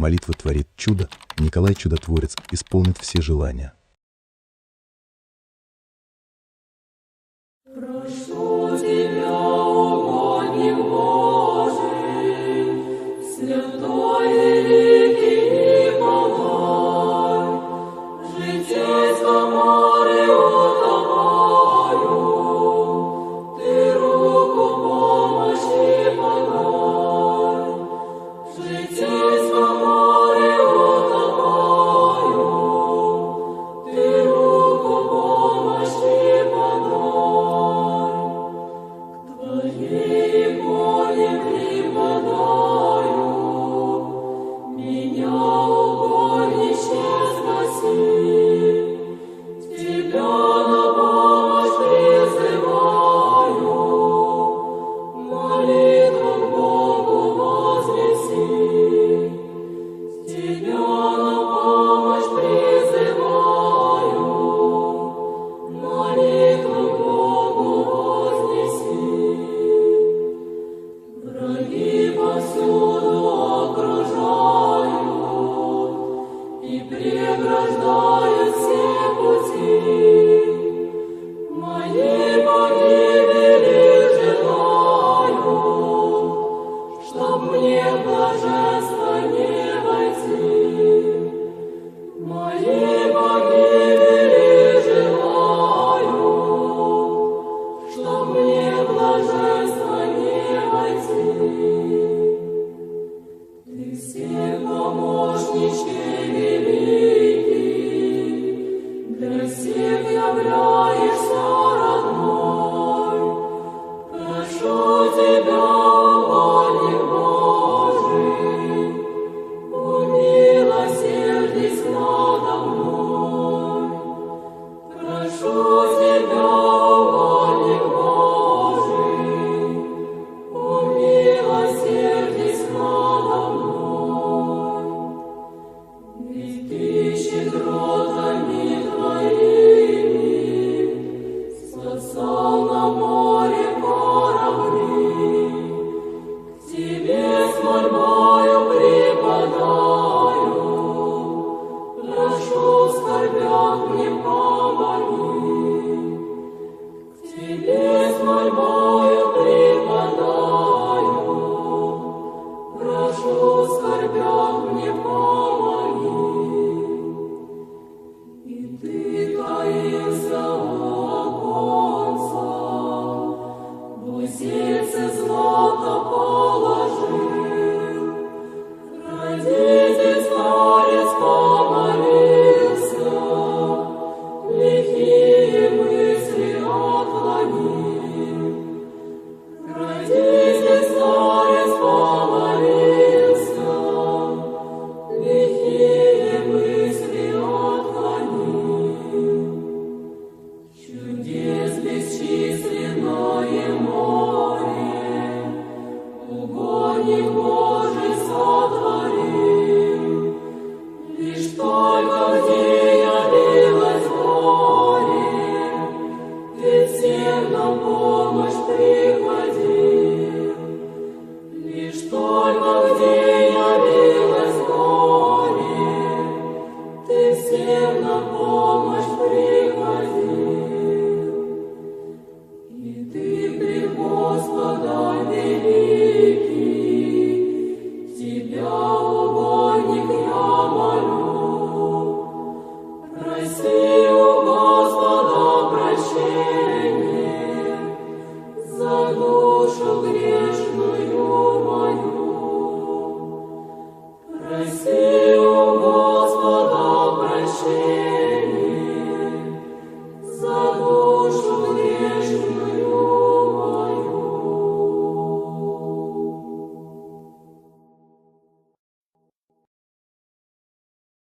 Молитва творит чудо, Николай Чудотворец исполнит все желания. Прошу тебя, угодник Божий, святой великий Николай, житейском море утопаю, ты руку помощи подай. В житейском море утопаю, ты руку помощи подай. Твоей иконе припадаю, меня, угоднище, спаси. Тебя на помощь призываю, молитву к Богу вознеси. Тебя на помощь призываю, молитву к Богу вознеси. Враги повсюду окружают и преграждают все пути. Моей погибели желаю, чтоб мне в блаженство не войти. Моей погибели желаю, чтоб мне в блаженство не войти. Ты всем помощничке великий, для всех являешься родной. Прошу тебя, угодник Божий, умилосердись надо мной. Прошу тебя, угодник Божий, умилосердись надо мной. Ведь ты щедротами твоими спасал на море корабли. К тебе с мольбою припадаю, прошу в скорбях мне помоги. К тебе с мольбою припадаю, прошу в скорбях мне помоги. И ты таился у оконца, в сердце злато положил. Родитель старец помолился, лихие мысли отклонил. Родитель старец помолился, лихие мысли отклонил. Чудес бесчисленное море, угодник Божий сотворил. Лишь только где явилось горе, ты всем на помощь приходил. Лишь только где явилось горе, ты всем на помощь приходил. И ты пред Господом великий, тебя, угодник, я молю. Проси у Господа прощение за душу грешную мою. Проси